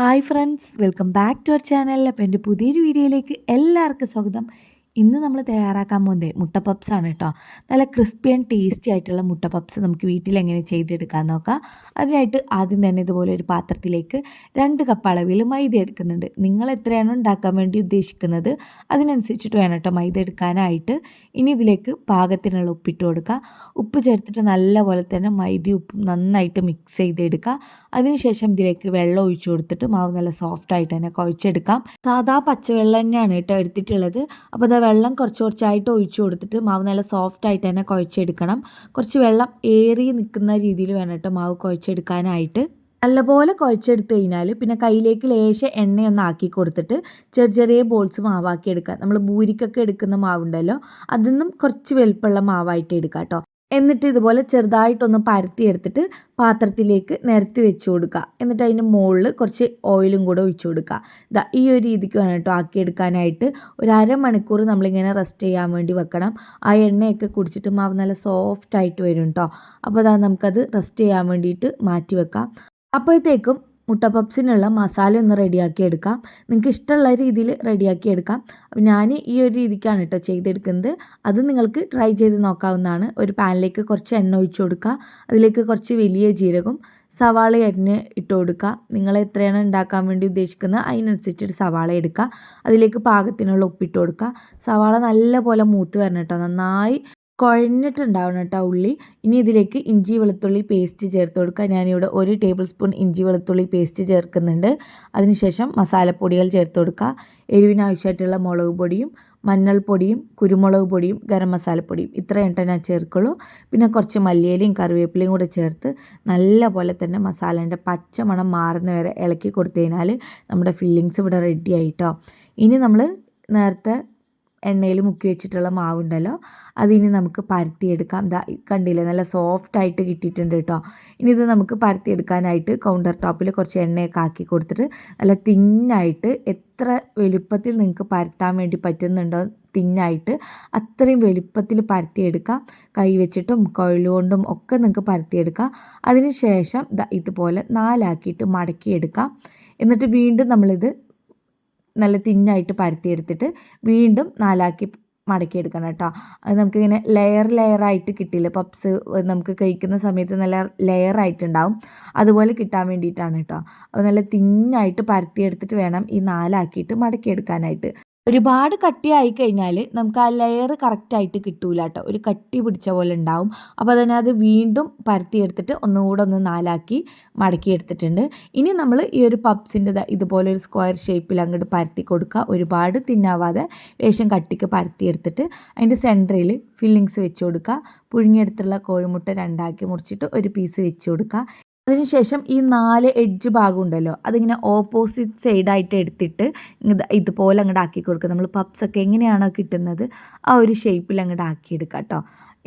Hi friends, welcome back to our channel. അപ്പോൾ എൻ്റെ പുതിയൊരു വീഡിയോയിലേക്ക് എല്ലാവർക്കും സ്വാഗതം. ഇന്ന് നമ്മൾ തയ്യാറാക്കാൻ പോകുന്നത് മുട്ട പപ്സാണ് കേട്ടോ. നല്ല ക്രിസ്പി ആൻഡ് ടേസ്റ്റി ആയിട്ടുള്ള മുട്ട പപ്സ് നമുക്ക് വീട്ടിൽ എങ്ങനെ ചെയ്തെടുക്കാൻ നോക്കാം. അതിനായിട്ട് ആദ്യം തന്നെ ഇതുപോലെ ഒരു പാത്രത്തിലേക്ക് 2 കപ്പ് അളവിൽ മൈദ എടുക്കുന്നുണ്ട്. നിങ്ങൾ എത്രയാണോ ഉണ്ടാക്കാൻ വേണ്ടി ഉദ്ദേശിക്കുന്നത് അതിനനുസരിച്ചിട്ട് വേണം കേട്ടോ മൈദ എടുക്കാനായിട്ട്. ഇനി ഇതിലേക്ക് പാകത്തിനുള്ള ഉപ്പിട്ട് കൊടുക്കുക. ഉപ്പ് ചേർത്തിട്ട് നല്ലപോലെ തന്നെ മൈദയും ഉപ്പും നന്നായിട്ട് മിക്സ് ചെയ്തെടുക്കുക. അതിനുശേഷം ഇതിലേക്ക് വെള്ളം ഒഴിച്ചു കൊടുത്തിട്ട് മാവ് നല്ല സോഫ്റ്റായിട്ട് തന്നെ കുഴച്ചെടുക്കാം. സാധാ പച്ചവെള്ളം തന്നെയാണ് കേട്ടോ എടുത്തിട്ടുള്ളത്. അപ്പോൾ അത് വെള്ളം കുറച്ചായിട്ട് ഒഴിച്ചു കൊടുത്തിട്ട് മാവ് നല്ല സോഫ്റ്റായിട്ട് തന്നെ കുഴച്ചെടുക്കണം. കുറച്ച് വെള്ളം ഏറി നിൽക്കുന്ന രീതിയിൽ വേണം കേട്ടോ മാവ് കുഴച്ചെടുക്കാനായിട്ട്. നല്ലപോലെ കുഴച്ചെടുത്ത് കഴിഞ്ഞാൽ പിന്നെ കയ്യിലേക്ക് ലേശം എണ്ണയൊന്ന് ആക്കി കൊടുത്തിട്ട് ചെറിയ ബോൾസ് മാവാക്കി എടുക്കുക. നമ്മൾ പൂരിക്കൊക്കെ എടുക്കുന്ന മാവുണ്ടല്ലോ, അതൊന്നും കുറച്ച് വലുപ്പമുള്ള മാവായിട്ട് എടുക്കുക കേട്ടോ. എന്നിട്ട് ഇതുപോലെ ചെറുതായിട്ടൊന്ന് പരത്തിയെടുത്തിട്ട് പാത്രത്തിലേക്ക് നിരത്തി വെച്ച് കൊടുക്കുക. എന്നിട്ട് അതിൻ്റെ മുകളിൽ കുറച്ച് ഓയിലും കൂടെ ഒഴിച്ചു കൊടുക്കുക. ഈ ഒരു രീതിക്ക് വേണം കേട്ടോ ആക്കിയെടുക്കാനായിട്ട്. ഒരു അരമണിക്കൂർ നമ്മളിങ്ങനെ റെസ്റ്റ് ചെയ്യാൻ വേണ്ടി വെക്കണം. ആ എണ്ണയൊക്കെ കുടിച്ചിട്ട് മാവ് നല്ല സോഫ്റ്റായിട്ട് വരും കേട്ടോ. അപ്പോൾ നമുക്കത് റെസ്റ്റ് ചെയ്യാൻ വേണ്ടിയിട്ട് മാറ്റി വെക്കാം. അപ്പോഴത്തേക്കും മുട്ട പപ്സിനുള്ള മസാല ഒന്ന് റെഡിയാക്കി എടുക്കാം. നിങ്ങൾക്ക് ഇഷ്ടമുള്ള രീതിയിൽ റെഡിയാക്കി എടുക്കാം. അപ്പോൾ ഞാൻ ഈ ഒരു രീതിക്കാണ് കേട്ടോ ചെയ്തെടുക്കുന്നത്. അത് നിങ്ങൾക്ക് ട്രൈ ചെയ്ത് നോക്കാവുന്നതാണ്. ഒരു പാനിലേക്ക് കുറച്ച് എണ്ണ ഒഴിച്ചു കൊടുക്കുക. അതിലേക്ക് കുറച്ച് വലിയ ജീരകം, സവാള അരിഞ്ഞ് ഇട്ട് കൊടുക്കുക. നിങ്ങൾ എത്രയാണ് ഉണ്ടാക്കാൻ വേണ്ടി ഉദ്ദേശിക്കുന്നത് അതിനനുസരിച്ചിട്ട് സവാള എടുക്കുക. അതിലേക്ക് പാകത്തിനുള്ള ഉപ്പിട്ട് കൊടുക്കുക. സവാള നല്ലപോലെ മൂത്ത് വരണം കേട്ടോ, നന്നായി കുഴഞ്ഞിട്ടുണ്ടാവണം കേട്ടോ ഉള്ളി. ഇനി ഇതിലേക്ക് ഇഞ്ചി വെളുത്തുള്ളി പേസ്റ്റ് ചേർത്ത് കൊടുക്കുക. ഞാനിവിടെ 1 ടേബിൾ സ്പൂൺ ഇഞ്ചി വെളുത്തുള്ളി പേസ്റ്റ് ചേർക്കുന്നുണ്ട്. അതിനുശേഷം മസാലപ്പൊടികൾ ചേർത്ത് കൊടുക്കുക. എരിവിനാവശ്യമായിട്ടുള്ള മുളക് പൊടിയും മഞ്ഞൾപ്പൊടിയും കുരുമുളക് പൊടിയും ഗരം മസാലപ്പൊടിയും ഇത്രയും ഞാൻ ചേർക്കുള്ളൂ. പിന്നെ കുറച്ച് മല്ലിയിലയും കറിവേപ്പിലയും കൂടെ ചേർത്ത് നല്ല പോലെ തന്നെ മസാലേൻ്റെ പച്ചമണം മാറുന്ന വരെ ഇളക്കി കൊടുത്തു കഴിഞ്ഞാൽ നമ്മുടെ ഫില്ലിങ്സ് ഇവിടെ റെഡി ആയിട്ടോ. ഇനി നമ്മൾ നേരത്തെ എണ്ണയിൽ മുക്കി വെച്ചിട്ടുള്ള മാവുണ്ടല്ലോ, അതിനി നമുക്ക് പരത്തിയെടുക്കാം. കണ്ടില്ലേ, നല്ല സോഫ്റ്റായിട്ട് കിട്ടിയിട്ടുണ്ട് കേട്ടോ. ഇനി ഇത് നമുക്ക് പരത്തിയെടുക്കാനായിട്ട് കൗണ്ടർ ടോപ്പിൽ കുറച്ച് എണ്ണയൊക്കെ ആക്കി കൊടുത്തിട്ട് നല്ല തിന്നായിട്ട്, എത്ര വലുപ്പത്തിൽ നിങ്ങൾക്ക് പരത്താൻ വേണ്ടി പറ്റുന്നുണ്ടോ തിന്നായിട്ട് അത്രയും വലുപ്പത്തിൽ പരത്തിയെടുക്കാം. കൈ വെച്ചിട്ടും കൊകൊണ്ടും ഒക്കെ നിങ്ങൾക്ക് പരത്തിയെടുക്കാം. അതിന് ശേഷം ഇതുപോലെ 4 ആക്കിയിട്ട് മടക്കിയെടുക്കാം. എന്നിട്ട് വീണ്ടും നമ്മളിത് നല്ല തിന്നായിട്ട് പരത്തിയെടുത്തിട്ട് വീണ്ടും 4 ആക്കി മടക്കിയെടുക്കണം കേട്ടോ. അത് നമുക്കിങ്ങനെ ലെയറായിട്ട് കിട്ടില്ല. പപ്സ് നമുക്ക് കഴിക്കുന്ന സമയത്ത് നല്ല ലെയറായിട്ടുണ്ടാവും. അതുപോലെ കിട്ടാൻ വേണ്ടിയിട്ടാണ് കേട്ടോ. അപ്പോൾ നല്ല തിന്നായിട്ട് പരത്തിയെടുത്തിട്ട് വേണം ഈ 4 ആക്കിയിട്ട് മടക്കിയെടുക്കാനായിട്ട്. ഒരുപാട് കട്ടിയായി കഴിഞ്ഞാൽ നമുക്ക് ആ ലെയർ കറക്റ്റായിട്ട് കിട്ടൂല കേട്ടോ, ഒരു കട്ടി പിടിച്ച പോലെ ഉണ്ടാവും. അപ്പോൾ തന്നെ അത് വീണ്ടും പരത്തിയെടുത്തിട്ട് ഒന്നുകൂടെ ഒന്ന് 4 ആക്കി മടക്കിയെടുത്തിട്ടുണ്ട്. ഇനി നമ്മൾ ഈ ഒരു പപ്സിൻ്റെ ഇതുപോലെ ഒരു സ്ക്വയർ ഷേപ്പിൽ അങ്ങോട്ട് പരത്തി കൊടുക്കുക. ഒരുപാട് തിന്നാവാതെ ലേശം കട്ടിക്ക് പരത്തിയെടുത്തിട്ട് അതിൻ്റെ സെൻറ്ററിൽ ഫില്ലിങ്സ് വെച്ച് കൊടുക്കുക. പുഴുങ്ങിയെടുത്തുള്ള കോഴിമുട്ട 2 ആക്കി മുറിച്ചിട്ട് ഒരു പീസ് വെച്ച് കൊടുക്കുക. അതിനുശേഷം ഈ 4 എഡ്ജ് ഭാഗം ഉണ്ടല്ലോ, അതിങ്ങനെ ഓപ്പോസിറ്റ് സൈഡായിട്ട് എടുത്തിട്ട് ഇതുപോലെ അങ്ങോട്ട് ആക്കി കൊടുക്കുക. നമ്മൾ പപ്സൊക്കെ എങ്ങനെയാണോ കിട്ടുന്നത് ആ ഒരു ഷേപ്പിൽ അങ്ങോട്ട് ആക്കിയെടുക്കുക കേട്ടോ.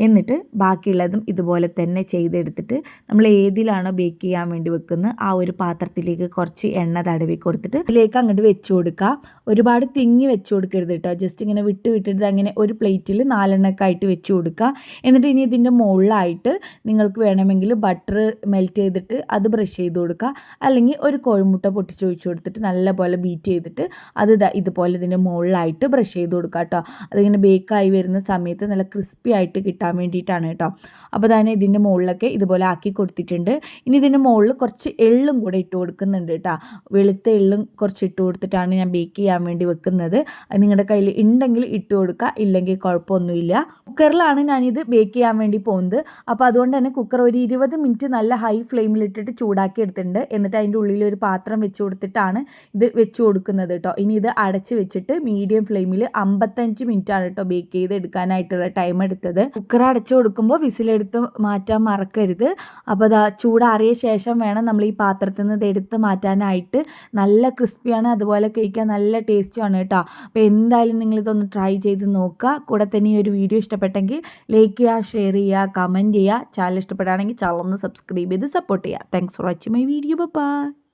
എന്നിട്ട് ബാക്കിയുള്ളതും ഇതുപോലെ തന്നെ ചെയ്തെടുത്തിട്ട് നമ്മൾ ഏതിലാണോ ബേക്ക് ചെയ്യാൻ വേണ്ടി വെക്കുന്നത് ആ ഒരു പാത്രത്തിലേക്ക് കുറച്ച് എണ്ണ തടവി കൊടുത്തിട്ട് ഇതിലേക്ക് അങ്ങോട്ട് വെച്ച് കൊടുക്കുക. ഒരുപാട് തിങ്ങി വെച്ച് കൊടുക്കരുത് കേട്ടോ, ജസ്റ്റ് ഇങ്ങനെ വിട്ടിട്ട് അങ്ങനെ ഒരു പ്ലേറ്റിൽ 4 എണ്ണൊക്കെ ആയിട്ട് വെച്ച് കൊടുക്കുക. എന്നിട്ട് ഇനി ഇതിൻ്റെ മുകളിലായിട്ട് നിങ്ങൾക്ക് വേണമെങ്കിൽ ബട്ടർ മെൽറ്റ് ചെയ്തിട്ട് അത് ബ്രഷ് ചെയ്ത് കൊടുക്കുക. അല്ലെങ്കിൽ ഒരു കോഴിമുട്ട പൊട്ടിച്ചൊഴിച്ച് കൊടുത്തിട്ട് നല്ലപോലെ ബീറ്റ് ചെയ്തിട്ട് അത് ഇതുപോലെ ഇതിൻ്റെ മുകളിലായിട്ട് ബ്രഷ് ചെയ്ത് കൊടുക്കുക കേട്ടോ. അതിങ്ങനെ ബേക്കായി വരുന്ന സമയത്ത് നല്ല ക്രിസ്പി ആയിട്ട് കിട്ടാൻ വേണ്ടിയിട്ടാണ് കേട്ടോ. അപ്പോൾ തന്നെ ഇതിൻ്റെ മുകളിലൊക്കെ ഇതുപോലെ ആക്കി കൊടുത്തിട്ടുണ്ട്. ഇനി ഇതിൻ്റെ മുകളിൽ കുറച്ച് എള്ളും കൂടെ ഇട്ട് കൊടുക്കുന്നുണ്ട് കേട്ടോ. വെളുത്ത എള്ളും കുറച്ച് ഇട്ട് കൊടുത്തിട്ടാണ് ഞാൻ ബേക്ക് ചെയ്യാൻ വേണ്ടി വെക്കുന്നത്. അത് നിങ്ങളുടെ കയ്യിൽ ഉണ്ടെങ്കിൽ ഇട്ട് കൊടുക്കുക, ഇല്ലെങ്കിൽ കുഴപ്പമൊന്നുമില്ല. കുക്കറിലാണ് ഞാനിത് ബേക്ക് ചെയ്യാൻ വേണ്ടി പോകുന്നത്. അപ്പോൾ അതുകൊണ്ട് തന്നെ കുക്കർ ഒരു 20 മിനിറ്റ് നല്ല ഹൈ ഫ്ലെയിമിലിട്ടിട്ട് ചൂടാക്കി എടുത്തിട്ടുണ്ട്. എന്നിട്ട് അതിൻ്റെ ഉള്ളിൽ ഒരു പാത്രം വെച്ച് കൊടുത്തിട്ടാണ് ഇത് വെച്ച് കൊടുക്കുന്നത് കേട്ടോ. ഇനി ഇത് അടച്ച് വെച്ചിട്ട് മീഡിയം ഫ്ലെയിമിൽ 55 മിനിറ്റാണ് കേട്ടോ ബേക്ക് ചെയ്ത് എടുക്കാനായിട്ടുള്ള ടൈം എടുത്തത്. കുക്കർ അടച്ചു കൊടുക്കുമ്പോൾ വിസിലെടുത്ത് മാറ്റാൻ മറക്കരുത്. അപ്പോൾ ചൂടാറിയ ശേഷം വേണം നമ്മൾ ഈ പാത്രത്തിൽ നിന്ന് ഇത് എടുത്ത് മാറ്റാനായിട്ട്. നല്ല ക്രിസ്പിയാണ്, അതുപോലെ കഴിക്കാൻ നല്ല ടേസ്റ്റുമാണ് കേട്ടോ. അപ്പോൾ എന്തായാലും നിങ്ങളിതൊന്ന് ട്രൈ ചെയ്ത് നോക്കുക. കൂടെ തന്നെ ഈ ഒരു വീഡിയോ ഇഷ്ടപ്പെട്ടെങ്കിൽ ലൈക്ക് ചെയ്യുക, ഷെയർ ചെയ്യുക, കമൻറ്റ് ചെയ്യുക. ചാനൽ ഇഷ്ടപ്പെടുകയാണെങ്കിൽ ചാനൽ ഒന്ന് സബ്സ്ക്രൈബ് ചെയ്ത് സപ്പോർട്ട് ചെയ്യുക. Thanks for watching my video. By.